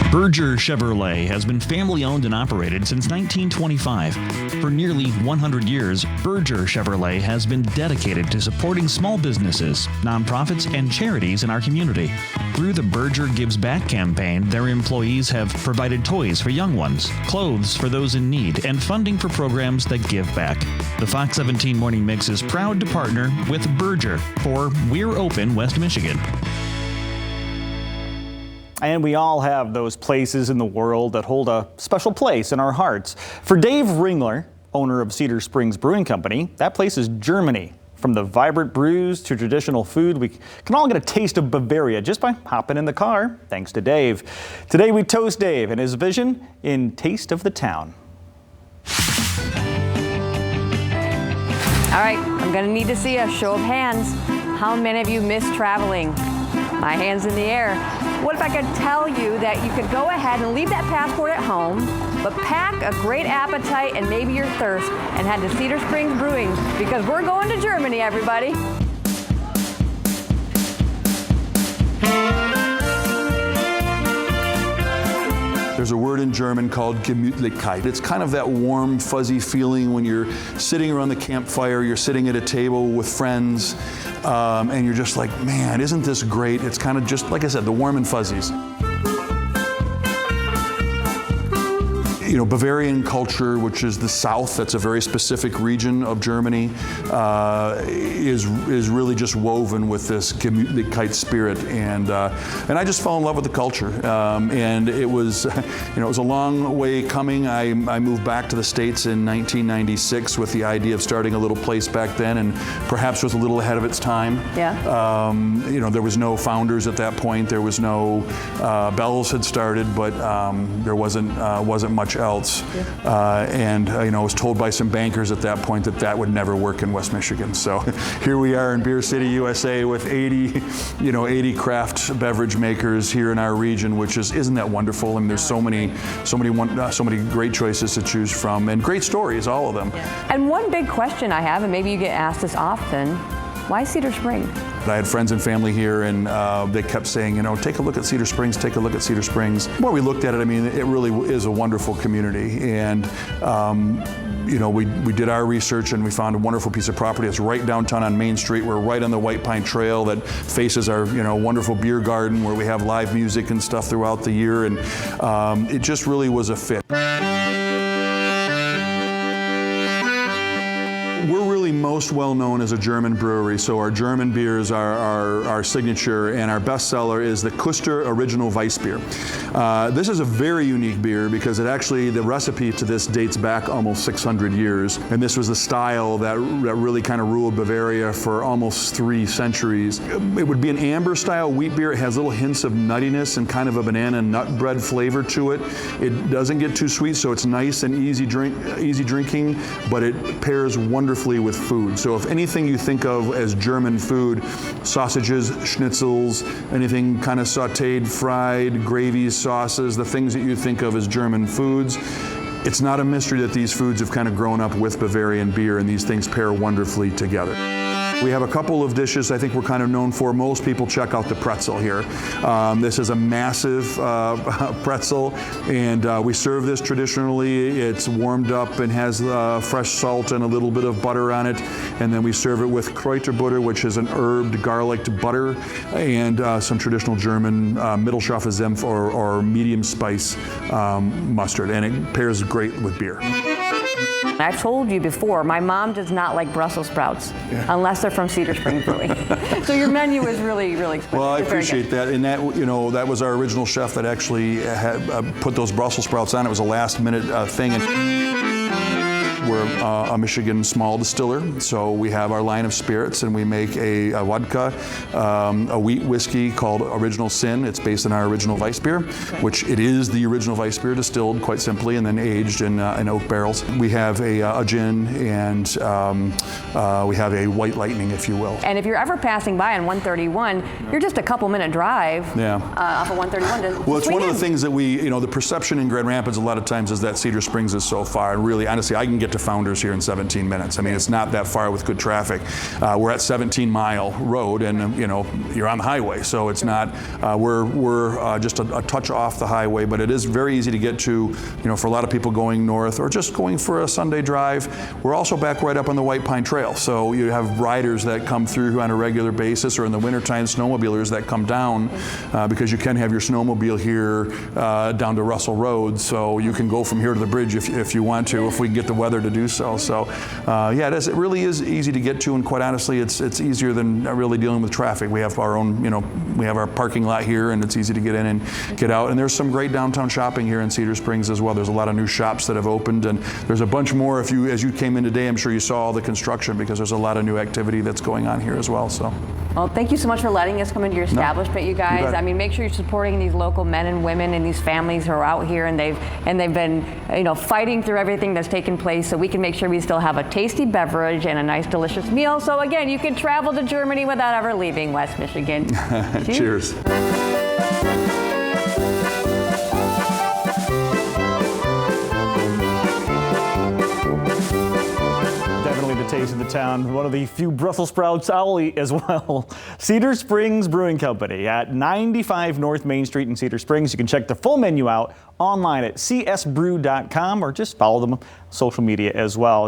Berger Chevrolet has been family-owned and operated since 1925. For nearly 100 years, Berger Chevrolet has been dedicated to supporting small businesses, nonprofits, and charities in our community. Through the Berger Gives Back campaign, their employees have provided toys for young ones, clothes for those in need, and funding for programs that give back. The Fox 17 Morning Mix is proud to partner with Berger for We're Open West Michigan. And we all have those places in the world that hold a special place in our hearts. For Dave Ringler, owner of Cedar Springs Brewing Company, that place is Germany. From the vibrant brews to traditional food, we can all get a taste of Bavaria just by hopping in the car, thanks to Dave. Today we toast Dave and his vision in Taste of the Town. All right, I'm gonna need to see a show of hands. How many of you miss traveling? My hand's in the air. What if I could tell you that you could go ahead and leave that passport at home, but pack a great appetite and maybe your thirst and head to Cedar Springs Brewing, because we're going to Germany, everybody. There's a word in German called Gemütlichkeit. It's kind of that warm, fuzzy feeling when you're sitting around the campfire, you're sitting at a table with friends, and you're just like, man, isn't this great? It's kind of just, like I said, the warm and fuzzies. You know, Bavarian culture, which is the south, that's a very specific region of Germany, is really just woven with this Gemütlichkeit spirit, and I just fell in love with the culture, and it was, you know, it was a long way coming. I moved back to the States in 1996 with the idea of starting a little place back then, and perhaps was a little ahead of its time. Yeah. You know, there was no founders at that point. There was no Bell's had started, but there wasn't much else. Yeah. And you know, I was told by some bankers at that point that that would never work in West Michigan. So here we are in Beer City, USA, with 80 craft beverage makers here in our region, which isn't that wonderful? I mean, there's so many great choices to choose from, and great stories, all of them. Yeah. And one big question I have, and maybe you get asked this often, why Cedar Springs? I had friends and family here, and they kept saying, you know, take a look at Cedar Springs, take a look at Cedar Springs. The more we looked at it, I mean, it really is a wonderful community. And you know, we did our research and we found a wonderful piece of property that's right downtown on Main Street. We're right on the White Pine Trail that faces our, you know, wonderful beer garden where we have live music and stuff throughout the year. And it just really was a fit. We're really most well known as a German brewery, so our German beers are our signature, and our best seller is the Kuster Original Weissbier. This is a very unique beer because it actually, the recipe to this dates back almost 600 years, and this was the style that really kind of ruled Bavaria for almost 3 centuries. It would be an amber style wheat beer. It has little hints of nuttiness and kind of a banana nut bread flavor to it. It doesn't get too sweet, so it's nice and easy drinking, but it pairs wonderfully with food. So if anything you think of as German food, sausages, schnitzels, anything kind of sauteed, fried, gravies, sauces, the things that you think of as German foods, it's not a mystery that these foods have kind of grown up with Bavarian beer, and these things pair wonderfully together. We have a couple of dishes I think we're kind of known for. Most people check out the pretzel here. This is a massive pretzel, and we serve this traditionally. It's warmed up and has fresh salt and a little bit of butter on it, and then we serve it with Kräuterbutter, which is an herbed garlicked butter, and some traditional German Mittelscharfe Senf or medium spice mustard, and it pairs great with beer. I've told you before, my mom does not like Brussels sprouts unless they're from Cedar Springs Brewing. So your menu is really expensive. Well, I appreciate that, and that, you know, that was our original chef that actually had put those Brussels sprouts on. It was a last-minute thing. We're a Michigan small distiller, so we have our line of spirits, and we make a vodka, a wheat whiskey called Original Sin. It's based on our original Weissbier, which it is the original Weissbier distilled quite simply and then aged in oak barrels. We have a gin, and we have a White Lightning, if you will. And if you're ever passing by on 131, you're just a couple-minute drive off of 131 to Well, it's one of the things that we, you know, the perception in Grand Rapids a lot of times is that Cedar Springs is so far, and really, honestly, I can get to to Founders here in 17 minutes. I mean, it's not that far with good traffic. We're at 17 Mile Road, and you're on the highway, so it's not. We're just a touch off the highway, but it is very easy to get to. For a lot of people going north or just going for a Sunday drive. We're also back right up on the White Pine Trail, so you have riders that come through on a regular basis, or in the wintertime, snowmobilers that come down because you can have your snowmobile here down to Russell Road, so you can go from here to the bridge if you want to, if we can get the weather to do so. So yeah, it really is easy to get to, and quite honestly, it's easier than really dealing with traffic. We have our own, we have our parking lot here, and it's easy to get in and get out. And there's some great downtown shopping here in Cedar Springs as well. There's a lot of new shops that have opened, and there's a bunch more. As you came in today, I'm sure you saw all the construction, because there's a lot of new activity that's going on here as well. So. Well, thank you so much for letting us come into your establishment, you guys. I mean, make sure you're supporting these local men and women and these families who are out here, and they've been, fighting through everything that's taken place, so we can make sure we still have a tasty beverage and a nice, delicious meal. So again, you can travel to Germany without ever leaving West Michigan. Cheers. Taste of the town, one of the few Brussels sprouts I'll eat as well. Cedar Springs Brewing Company at 95 North Main Street in Cedar Springs. You can check the full menu out online at csbrew.com, or just follow them on social media as well.